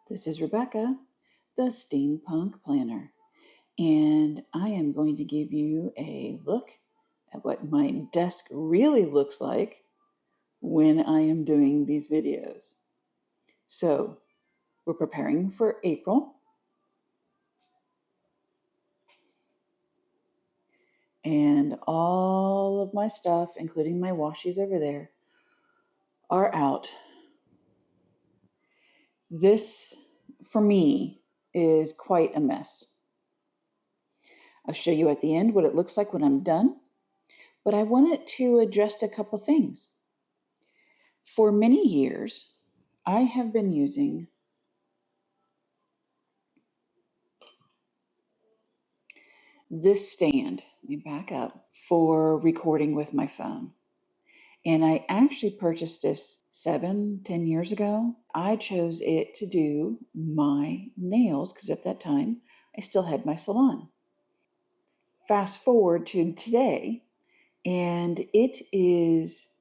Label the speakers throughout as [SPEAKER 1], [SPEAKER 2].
[SPEAKER 1] This is Rebecca, the Steampunk Planner, and I am going to give you a look at what my desk really looks like when I am doing these videos. So, we're preparing for April, and all of my stuff, including my washies over there, are out. This, for me, is quite a mess. I'll show you at the end what it looks like when I'm done, but I wanted to address a couple things. For many years, I have been using this stand, let me back up, for recording with my phone. And I actually purchased this 7-10 years ago. I chose it to do my nails because at that time I still had my salon. Fast forward to today, and it is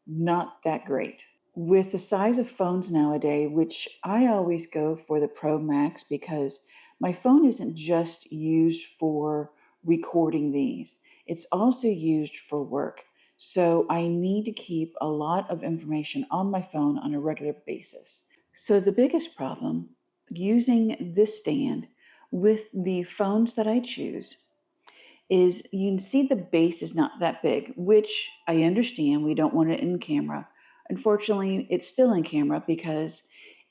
[SPEAKER 1] not that great. With the size of phones nowadays, which I always go for the Pro Max because my phone isn't just used for recording these, it's also used for work. So I need to keep a lot of information on my phone on a regular basis. So the biggest problem using this stand with the phones that I choose is you can see the base is not that big, which I understand. We don't want it in camera. Unfortunately, it's still in camera because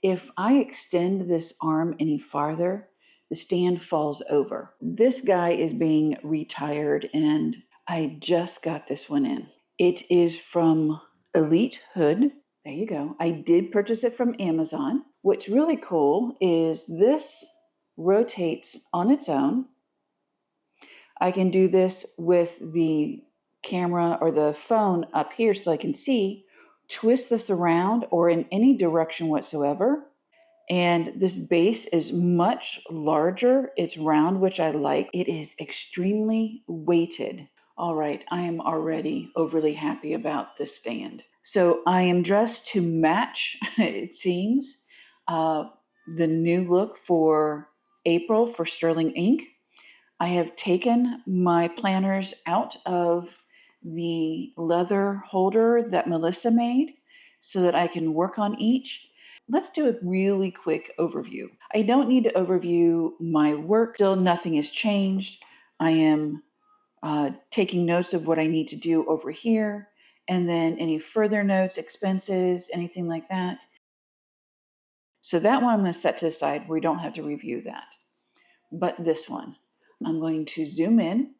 [SPEAKER 1] if I extend this arm any farther, the stand falls over. This guy is being retired and I just got this one in. It is from Elite Hood. There you go. I did purchase it from Amazon. What's really cool is this rotates on its own. I can do this with the camera or the phone up here so I can see, twist this around or in any direction whatsoever. And this base is much larger. It's round, which I like. It is extremely weighted. All right, I am already overly happy about this stand. So I am dressed to match, it seems, the new look for April for Sterling Ink. I have taken my planners out of the leather holder that Melissa made so that I can work on each. Let's do a really quick overview. I don't need to overview my work. Still, nothing has changed. I am taking notes of what I need to do over here, and then any further notes, expenses, anything like that. So that one I'm going to set to the side. We don't have to review that. But this one, I'm going to zoom in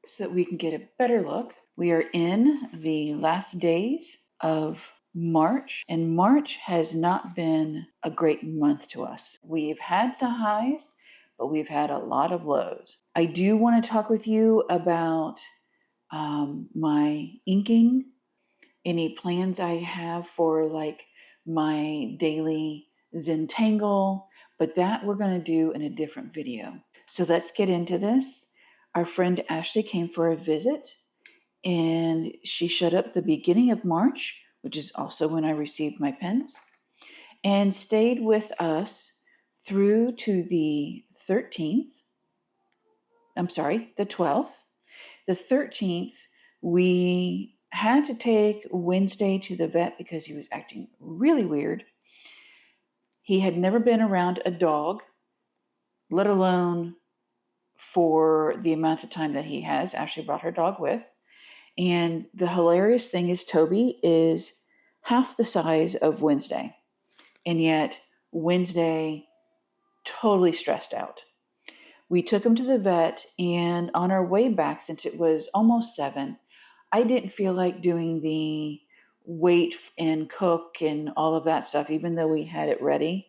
[SPEAKER 1] so that we can get a better look. We are in the last days of March, and March has not been a great month to us. We've had some highs, but we've had a lot of lows. I do want to talk with you about my inking, any plans I have for like my daily Zentangle, but that we're going to do in a different video. So let's get into this. Our friend Ashley came for a visit and she showed up the beginning of March, which is also when I received my pens, and stayed with us through to the 13th. I'm sorry, the 12th. The 13th, we had to take Wednesday to the vet because he was acting really weird. He had never been around a dog, let alone for the amount of time that he has. Ashley brought her dog with. And the hilarious thing is Toby is half the size of Wednesday. And yet Wednesday totally stressed out. We took him to the vet, and on our way back, since it was almost 7, I didn't feel like doing the wait and cook and all of that stuff, even though we had it ready.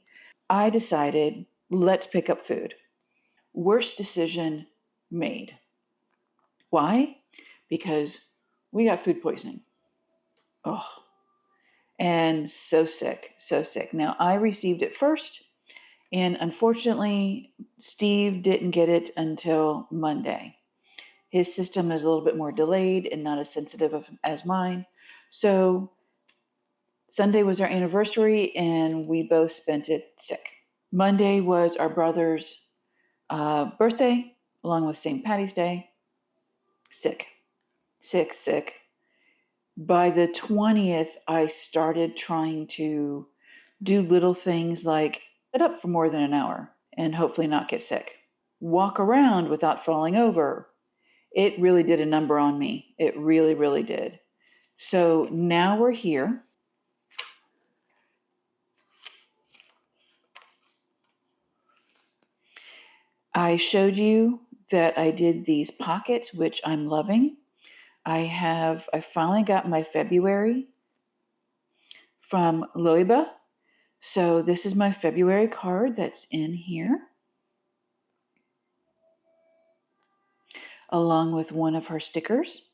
[SPEAKER 1] I decided, let's pick up food. Worst decision made. Why? Because we got food poisoning. Oh, and so sick, so sick. Now, I received it first, and unfortunately, Steve didn't get it until Monday. His system is a little bit more delayed and not as sensitive as mine. So Sunday was our anniversary, and we both spent it sick. Monday was our brother's birthday, along with St. Patty's Day. Sick, sick, sick. By the 20th, I started trying to do little things like sit up for more than an hour and hopefully not get sick. Walk around without falling over. It really did a number on me. It really, really did. So now we're here. I showed you that I did these pockets, which I'm loving. I finally got my February from Loiba. So this is my February card that's in here, along with one of her stickers.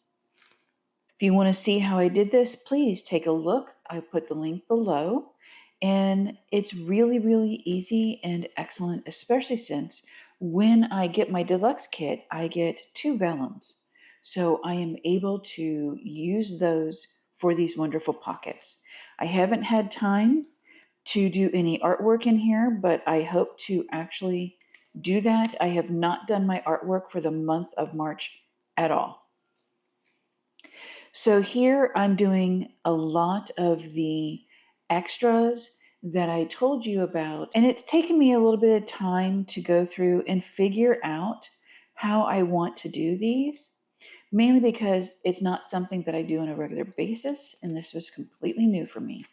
[SPEAKER 1] If you want to see how I did this, please take a look. I put the link below. And it's really, really easy and excellent, especially since when I get my deluxe kit, I get 2 vellums. So I am able to use those for these wonderful pockets. I haven't had time to do any artwork in here, but I hope to actually do that. I have not done my artwork for the month of March at all. So here I'm doing a lot of the extras that I told you about, and it's taken me a little bit of time to go through and figure out how I want to do these, mainly because it's not something that I do on a regular basis, and this was completely new for me.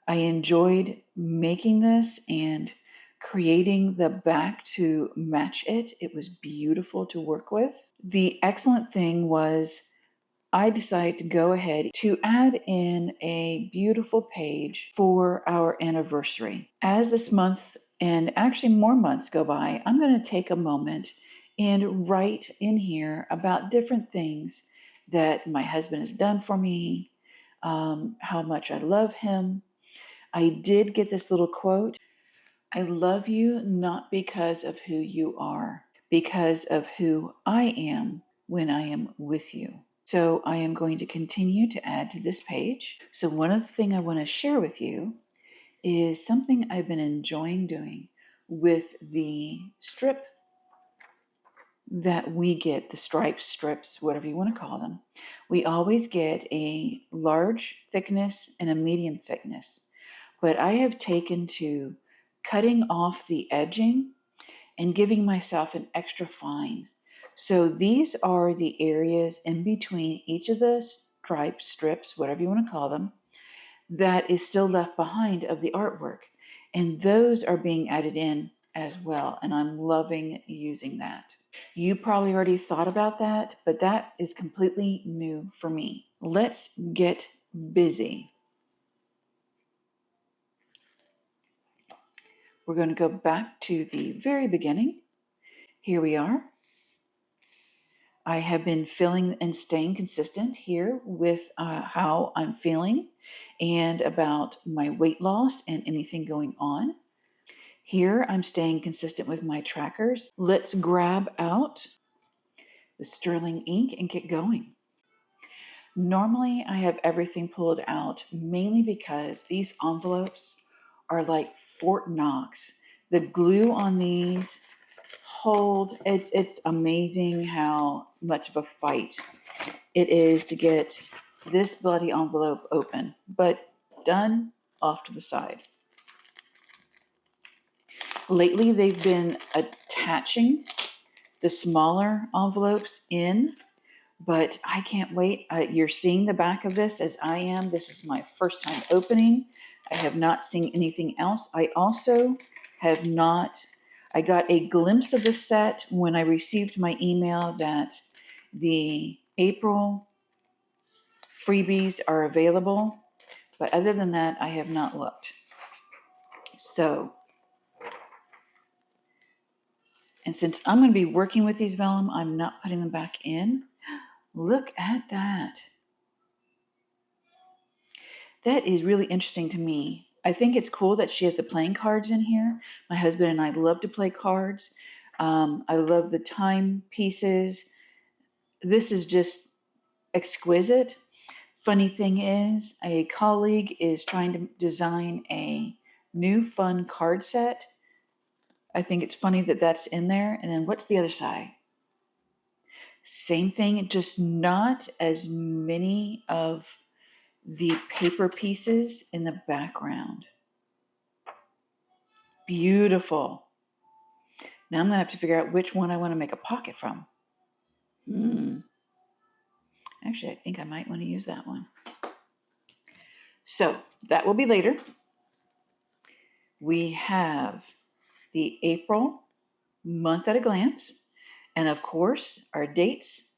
[SPEAKER 1] I enjoyed making this and creating the back to match it. It was beautiful to work with. The excellent thing was I decided to go ahead to add in a beautiful page for our anniversary. As this month and actually more months go by, I'm going to take a moment and write in here about different things that my husband has done for me, how much I love him. I did get this little quote. I love you not because of who you are, because of who I am when I am with you. So I am going to continue to add to this page. So one of the things I want to share with you is something I've been enjoying doing with the strip that we get, the stripes, strips, whatever you want to call them. We always get a large thickness and a medium thickness. But I have taken to cutting off the edging and giving myself an extra fine. So these are the areas in between each of the stripes, strips, whatever you want to call them, that is still left behind of the artwork. And those are being added in as well. And I'm loving using that. You probably already thought about that, but that is completely new for me. Let's get busy. We're going to go back to the very beginning. Here we are. I have been feeling and staying consistent here with how I'm feeling and about my weight loss and anything going on. Here I'm staying consistent with my trackers. Let's grab out the Sterling ink and get going. Normally I have everything pulled out mainly because these envelopes are like Fort Knox. The glue on these hold, it's amazing how much of a fight it is to get this bloody envelope open, but done, off to the side. Lately they've been attaching the smaller envelopes in, but I can't wait. You're seeing the back of this as I am. This is my first time opening. I have not seen anything else. I also have not, I got a glimpse of the set when I received my email that the April freebies are available. But other than that, I have not looked. So, and since I'm going to be working with these vellum, I'm not putting them back in. Look at that. That is really interesting to me. I think it's cool that she has the playing cards in here. My husband and I love to play cards. I love the time pieces. This is just exquisite. Funny thing is, a colleague is trying to design a new fun card set I think it's funny that that's in there. And then what's the other side? Same thing, just not as many of the paper pieces in the background. Beautiful. Now I'm going to have to figure out which one I want to make a pocket from. Actually, I think I might want to use that one. So that will be later. We have the April month at a glance, and of course our dates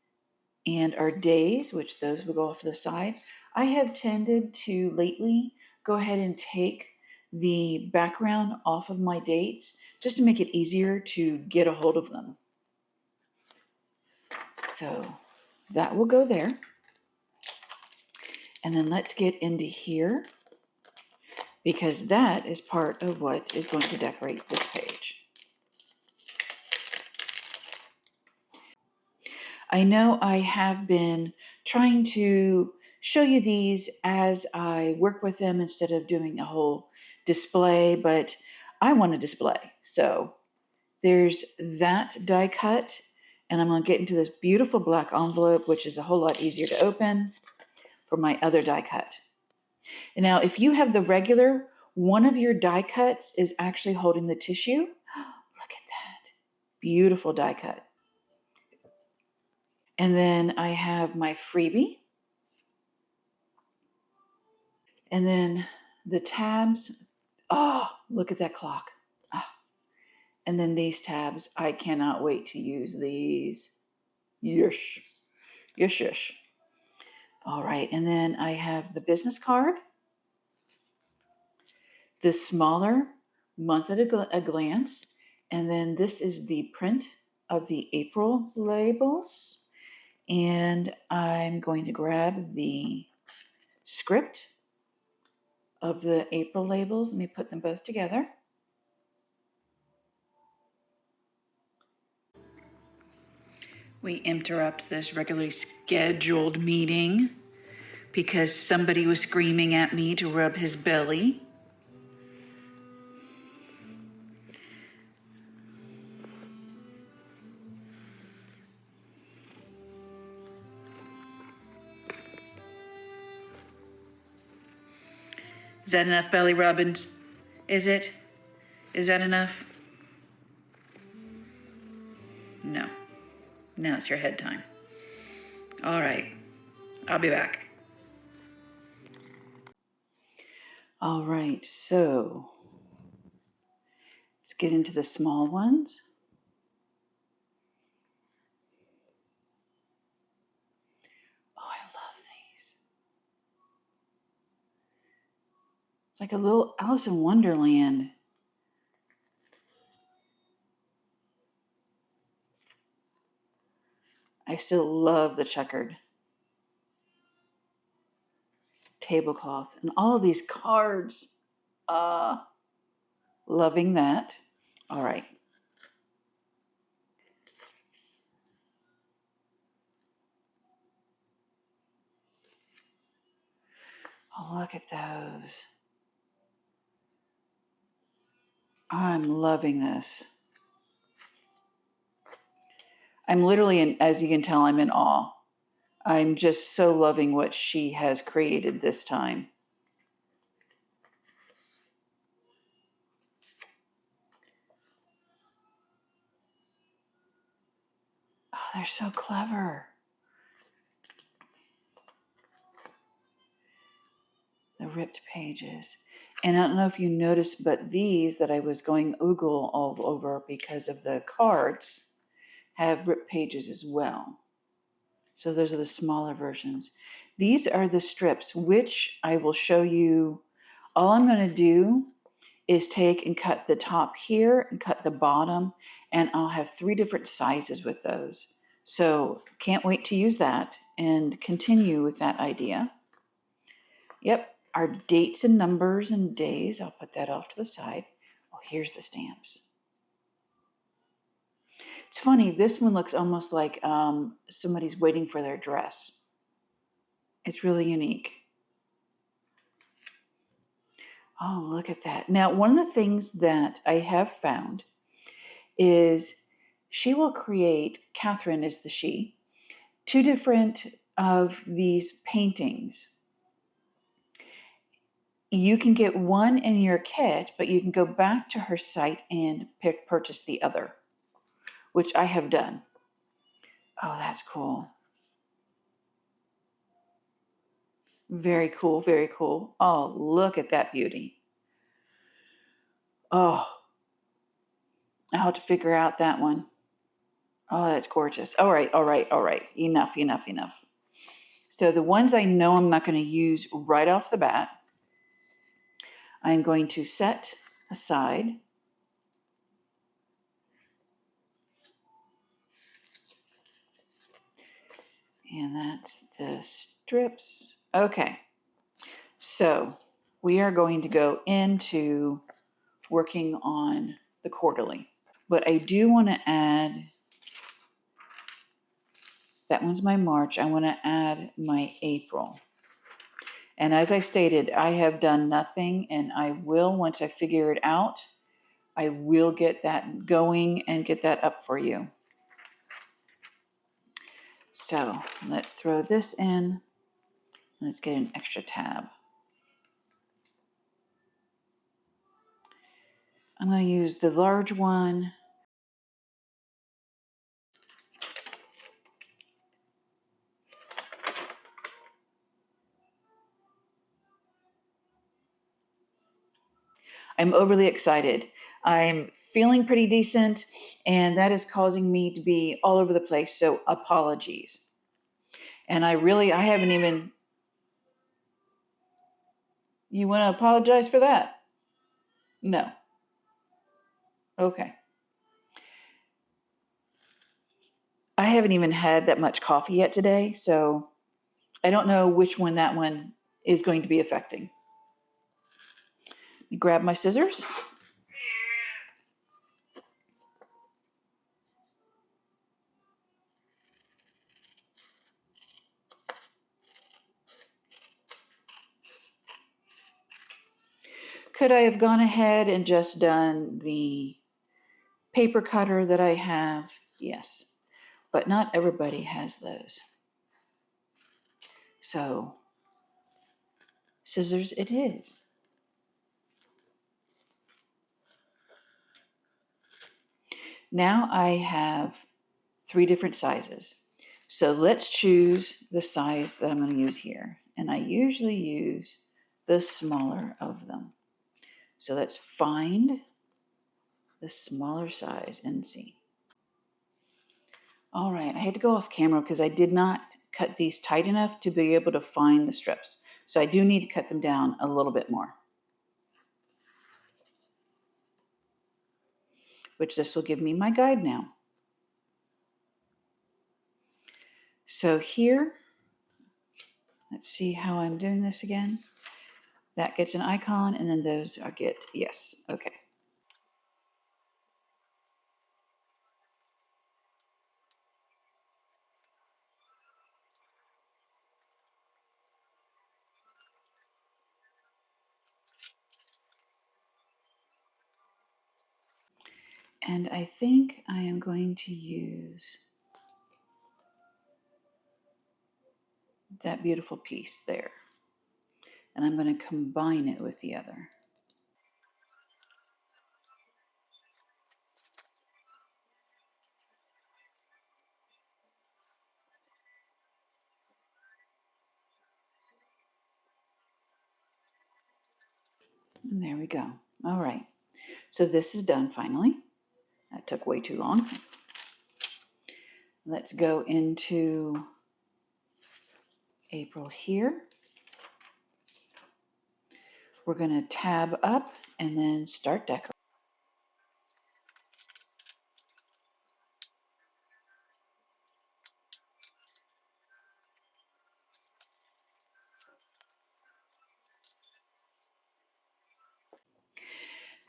[SPEAKER 1] and our days, which those will go off to the side. I have tended to lately go ahead and take the background off of my dates just to make it easier to get a hold of them. So that will go there. And then let's get into here, because that is part of what is going to decorate this page. I know I have been trying to show you these as I work with them instead of doing a whole display, but I want to display. So there's that die cut, and I'm going to get into this beautiful black envelope, which is a whole lot easier to open, for my other die cut. And now if you have the regular, one of your die cuts is actually holding the tissue. Look at that. Beautiful die cut. And then I have my freebie. And then the tabs. Oh, look at that clock. Oh. And then these tabs. I cannot wait to use these. Yush. Yush, yush. All right. And then I have the business card. The smaller month at a glance. And then this is the print of the April labels. And I'm going to grab the script of the April labels. Let me put them both together. We interrupt this regularly scheduled meeting because somebody was screaming at me to rub his belly. Is that enough belly rubbing? Is it? Is that enough? No. Now it's your head time. All right. I'll be back. All right. So let's get into the small ones. Oh, I love these. It's like a little Alice in Wonderland. I still love the checkered tablecloth and all of these cards. Loving that. All right. Oh, look at those. I'm loving this. I'm literally in, as you can tell, I'm in awe. I'm just so loving what she has created this time. Oh, they're so clever. The ripped pages. And I don't know if you noticed, but these that I was going oogle all over because of the cards have ripped pages as well. So those are the smaller versions. These are the strips, which I will show you. All I'm going to do is take and cut the top here and cut the bottom, and I'll have 3 different sizes with those. So can't wait to use that and continue with that idea. Yep, our dates and numbers and days, I'll put that off to the side. Oh, here's the stamps. It's funny, this one looks almost like somebody's waiting for their dress. It's really unique. Oh, look at that. Now, one of the things that I have found is she will create, Catherine is the she, two different of these paintings. You can get one in your kit, but you can go back to her site and purchase the other, which I have done. Oh, that's cool. Very cool, very cool. Oh, look at that beauty. Oh, I'll have to figure out that one. Oh, that's gorgeous. All right, all right, all right. Enough, enough, enough. So the ones I know I'm not going to use right off the bat, I'm going to set aside. And that's the strips. Okay, so we are going to go into working on the quarterly. But I do want to add, that one's my March. I want to add my April. And as I stated, I have done nothing, and I will, once I figure it out, I will get that going and get that up for you. So let's throw this in. Let's get an extra tab. I'm going to use the large one. I'm overly excited. I'm feeling pretty decent, and that is causing me to be all over the place. So apologies. And I haven't even. You want to apologize for that? No. Okay. I haven't even had that much coffee yet today, so I don't know which one that one is going to be affecting. Let me grab my scissors. Could I have gone ahead and just done the paper cutter that I have? Yes, but not everybody has those. So, scissors it is. Now I have 3 different sizes. So let's choose the size that I'm going to use here. And I usually use the smaller of them. So let's find the smaller size and see. All right, I had to go off camera because I did not cut these tight enough to be able to find the strips. So I do need to cut them down a little bit more, which this will give me my guide now. So here, let's see how I'm doing this again. That gets an icon, and then those are get, yes, okay. And I think I am going to use that beautiful piece there. And I'm going to combine it with the other. And there we go. All right. So this is done finally. That took way too long. Let's go into April here. We're going to tab up and then start decorating.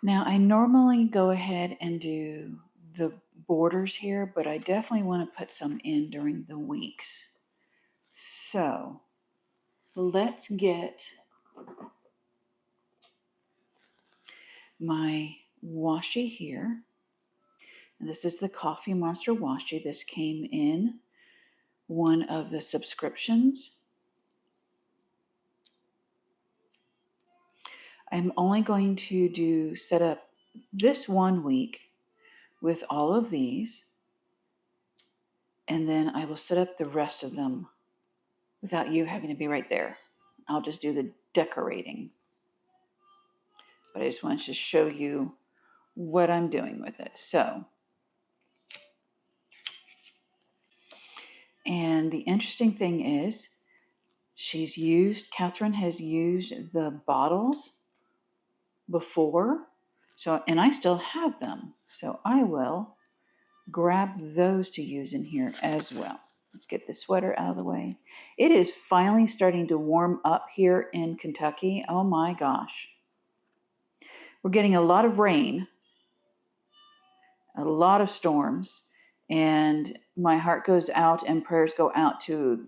[SPEAKER 1] Now I normally go ahead and do the borders here, but I definitely want to put some in during the weeks. So let's get my washi here. And this is the Coffee Monster washi. This came in one of the subscriptions. I'm only going to set up this 1 week with all of these, and then I will set up the rest of them without you having to be right there. I'll just do the decorating. But I just wanted to show you what I'm doing with it. So, and the interesting thing is, Catherine has used the bottles before, so, and I still have them. So I will grab those to use in here as well. Let's get the sweater out of the way. It is finally starting to warm up here in Kentucky. Oh my gosh. We're getting a lot of rain, a lot of storms, and my heart goes out and prayers go out to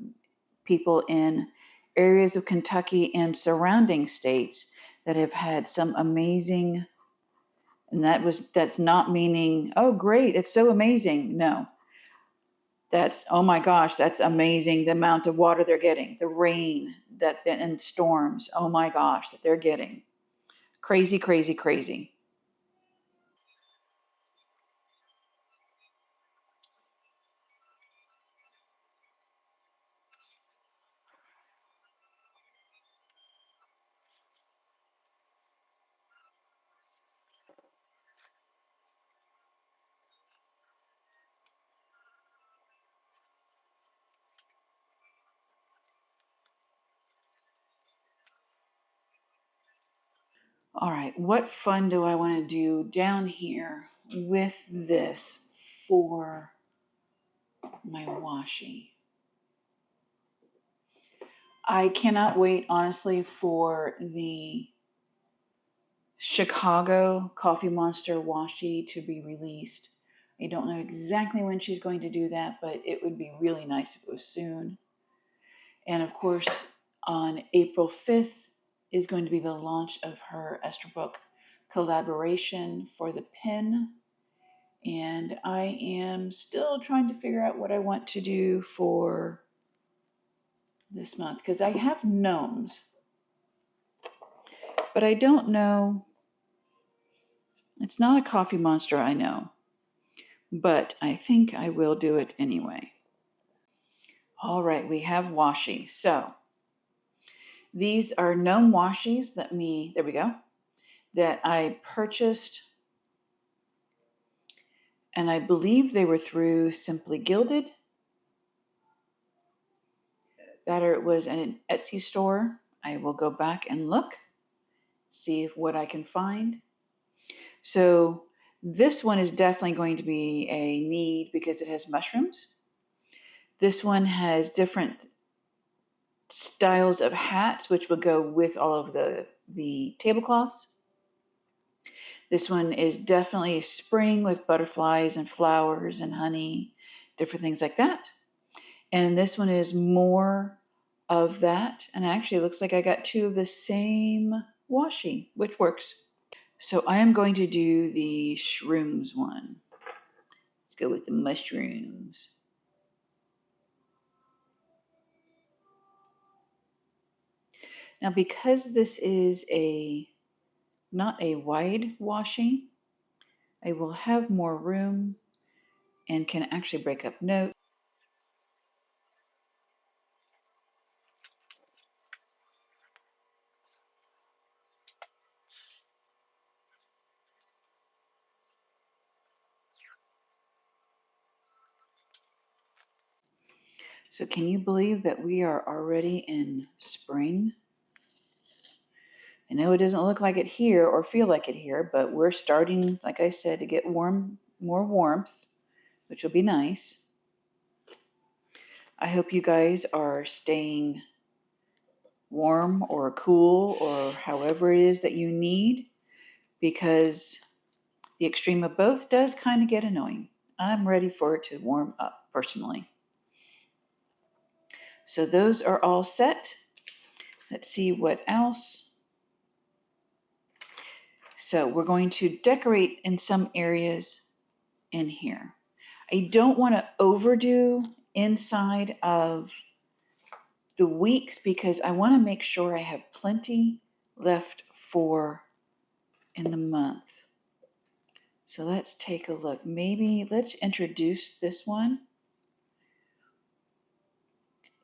[SPEAKER 1] people in areas of Kentucky and surrounding states that have had some amazing, and that's not meaning, oh great, it's so amazing. No. That's, oh my gosh, that's amazing, the amount of water they're getting, the rain and storms, oh my gosh, that they're getting. Crazy, crazy, crazy. All right, what fun do I want to do down here with this for my washi? I cannot wait, honestly, for the Chicago Coffee Monster washi to be released. I don't know exactly when she's going to do that, but it would be really nice if it was soon. And of course, on April 5th is going to be the launch of her Esterbrook collaboration for the pen. And I am still trying to figure out what I want to do for this month, because I have gnomes, but I don't know. It's not a coffee monster, I know, but I think I will do it anyway. All right, we have washi. So these are gnome washis there we go, that I purchased, and I believe they were through Simply Gilded. That or it was an Etsy store. I will go back and look, see what I can find. So this one is definitely going to be a need because it has mushrooms. This one has different styles of hats, which will go with all of the tablecloths. This one is definitely spring with butterflies and flowers and honey, different things like that. And this one is more of that. And actually it looks like I got two of the same washi, which works. So I am going to do the shrooms one. Let's go with the mushrooms. Now, because this is not a wide washi, I will have more room and can actually break up notes. So can you believe that we are already in spring? I know it doesn't look like it here or feel like it here, but we're starting, like I said, to get more warmth, which will be nice. I hope you guys are staying warm or cool or however it is that you need, because the extreme of both does kind of get annoying. I'm ready for it to warm up personally. So those are all set. Let's see what else. So we're going to decorate in some areas in here. I don't want to overdo inside of the weeks because I want to make sure I have plenty left for in the month. So let's take a look. Maybe let's introduce this one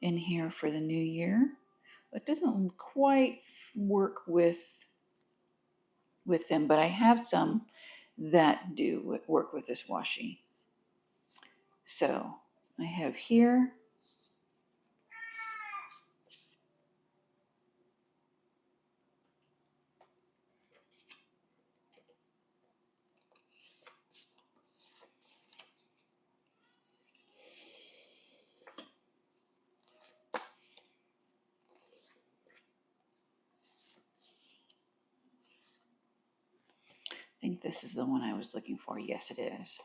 [SPEAKER 1] in here for the new year. It doesn't quite work with them, but I have some that do work with this washi. So I have here I think this is the one I was looking for. Yes, it is.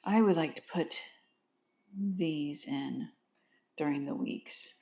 [SPEAKER 1] I would like to put these in during the weeks.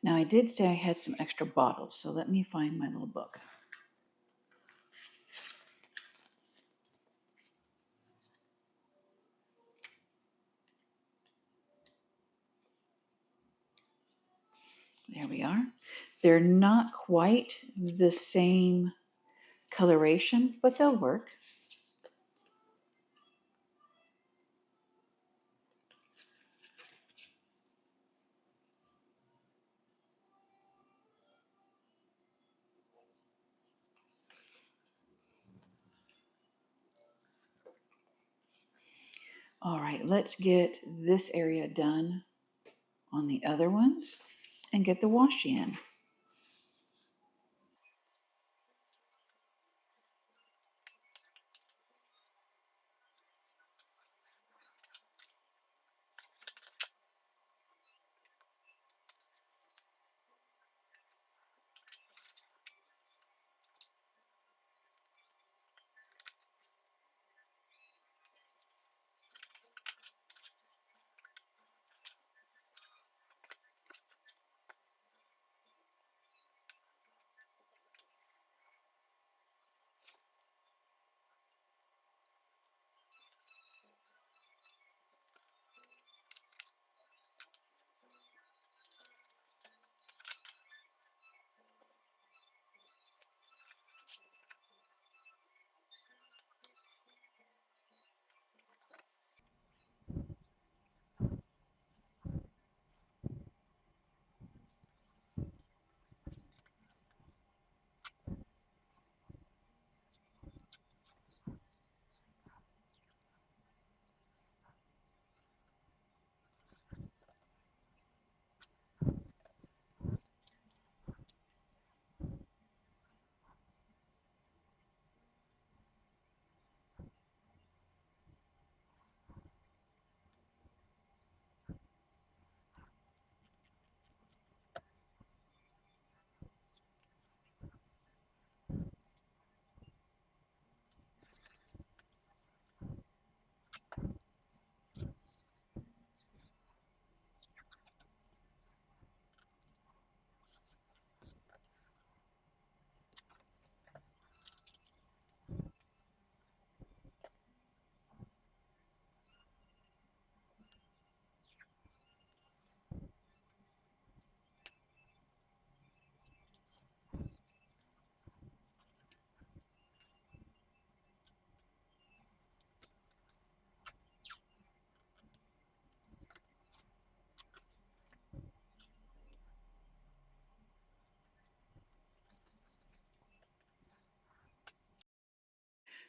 [SPEAKER 1] Now I did say I had some extra bottles, so let me find my little book. There we are. They're not quite the same coloration, but they'll work. All right, let's get this area done on the other ones and get the washi in.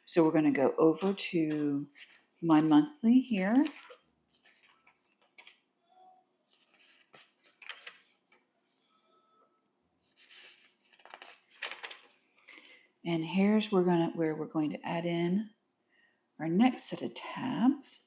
[SPEAKER 1] So we're going to go over to my monthly here. And here's where we're going to add in our next set of tabs.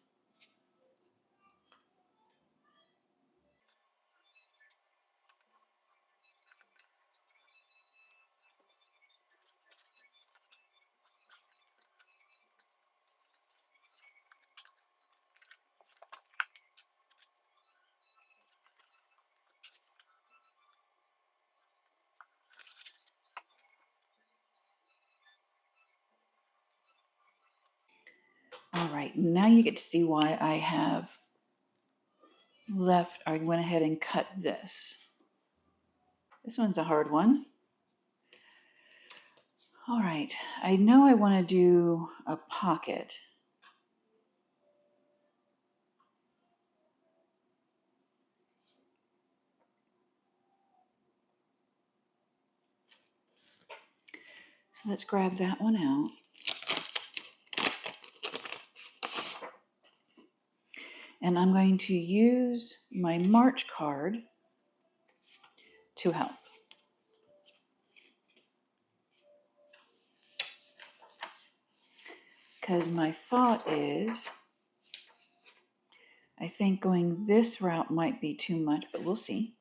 [SPEAKER 1] All right, now you get to see why I have left, I went ahead and cut this. This one's a hard one. All right, I know I want to do a pocket. So let's grab that one out. And I'm going to use my March card to help. Because my thought is, I think going this route might be too much, but we'll see.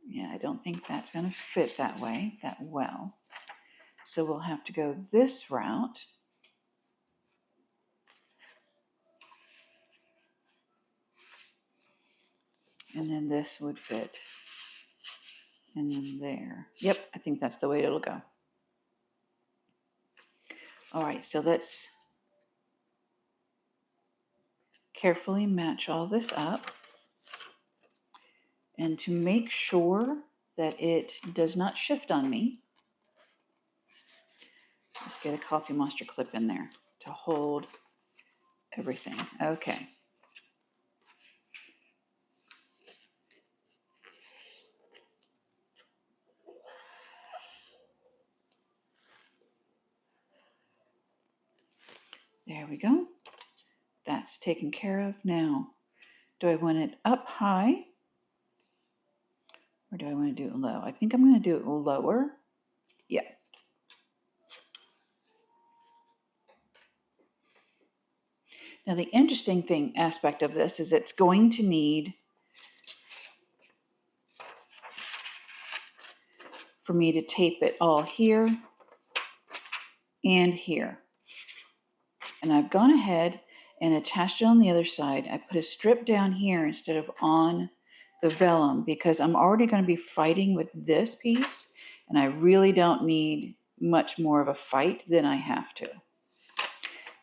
[SPEAKER 1] Yeah, I don't think that's going to fit that way, that well. So we'll have to go this route. And then this would fit. And then there. Yep, I think that's the way it'll go. All right, so let's carefully match all this up. And to make sure that it does not shift on me, let's get a Coffee Monster clip in there to hold everything. Okay. There we go. That's taken care of. Now, do I want it up high or do I want to do it low? I think I'm going to do it lower. Yeah. Now, the interesting aspect of this is it's going to need for me to tape it all here and here. And I've gone ahead and attached it on the other side. I put a strip down here instead of on the vellum because I'm already going to be fighting with this piece and I really don't need much more of a fight than I have to.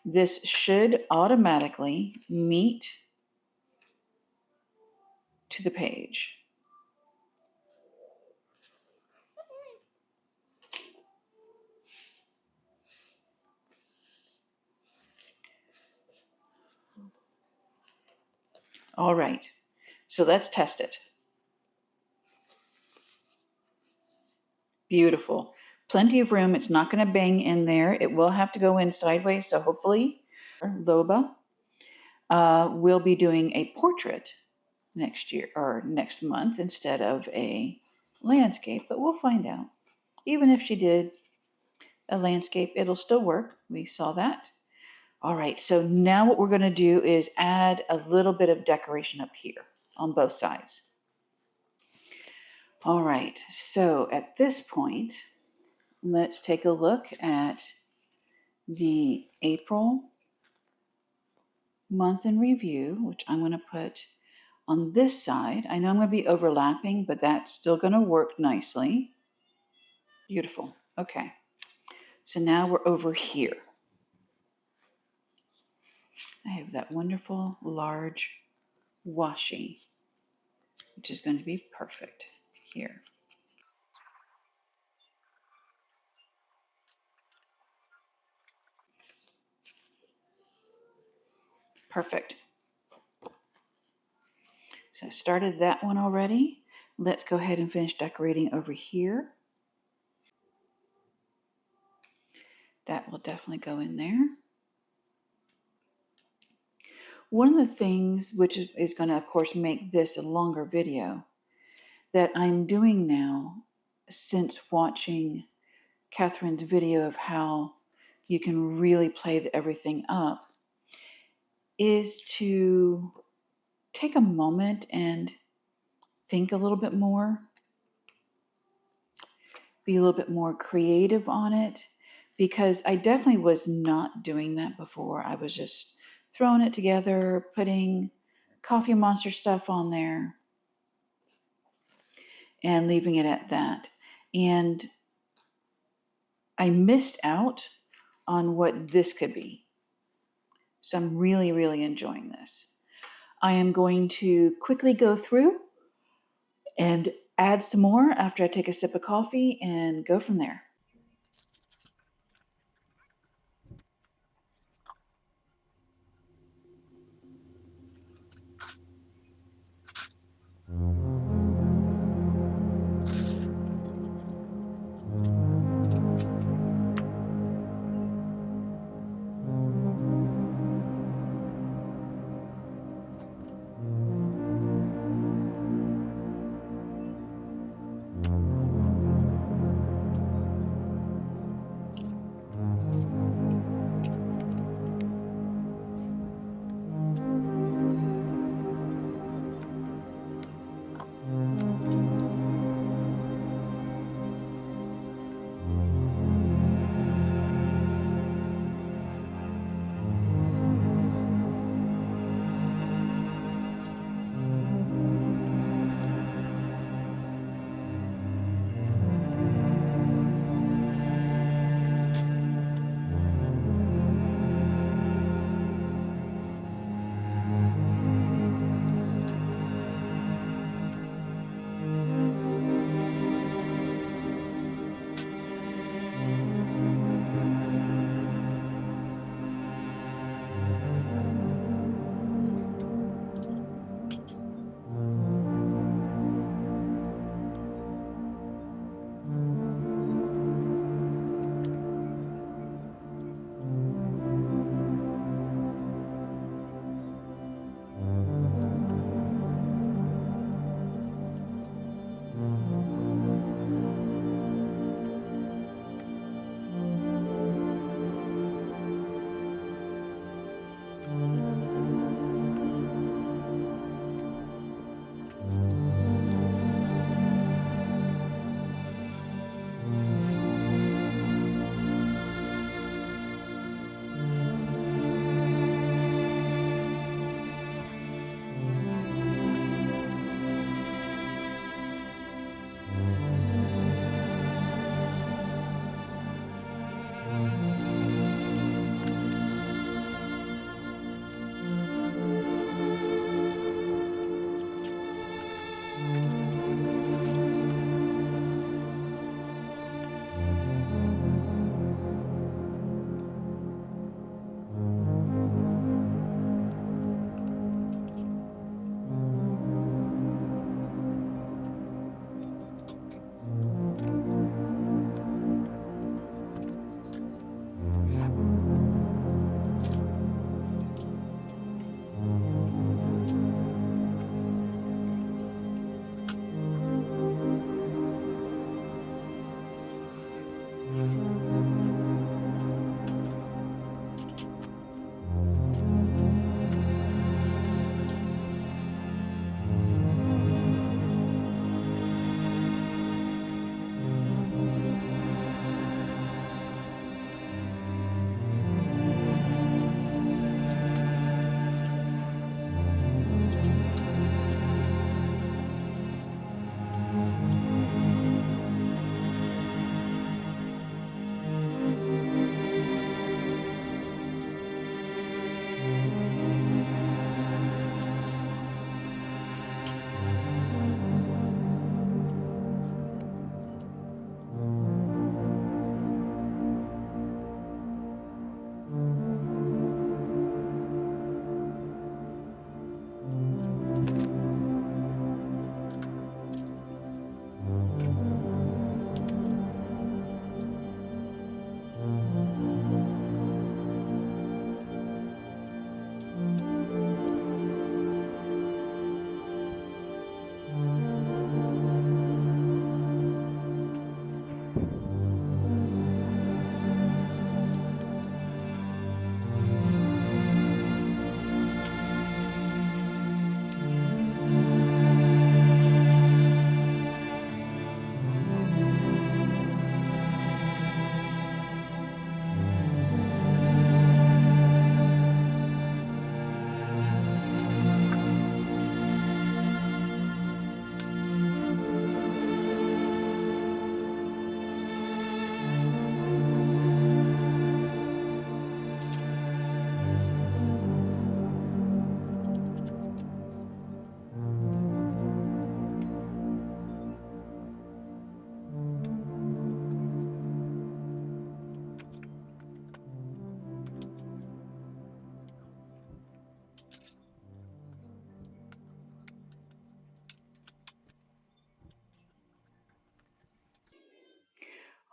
[SPEAKER 1] This should automatically meet to the page. All right, so let's test it. Beautiful. Plenty of room. It's not going to bang in there. It will have to go in sideways, so hopefully Loba will be doing a portrait next year or next month instead of a landscape, but we'll find out. Even if she did a landscape, it'll still work. We saw that. All right, so now what we're going to do is add a little bit of decoration up here on both sides. All right, so at this point, let's take a look at the April month in review, which I'm going to put on this side. I know I'm going to be overlapping, but that's still going to work nicely. Beautiful. Okay. So now we're over here. I have that wonderful large washi, which is going to be perfect here. Perfect. So I started that one already. Let's go ahead and finish decorating over here. That will definitely go in there. One of the things, which is going to, of course, make this a longer video, that I'm doing now since watching Catherine's video of how you can really play everything up, is to take a moment and think a little bit more, be a little bit more creative on it, because I definitely was not doing that before. I was just throwing it together, putting Coffee Monster stuff on there, and leaving it at that. And I missed out on what this could be. So I'm really, really enjoying this. I am going to quickly go through and add some more after I take a sip of coffee and go from there.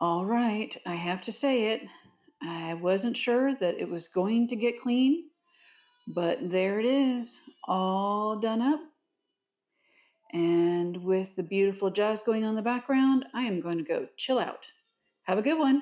[SPEAKER 1] All right, I have to say it. I wasn't sure that it was going to get clean, but there it is, all done up. And with the beautiful jazz going on in the background, I am going to go chill out. Have a good one.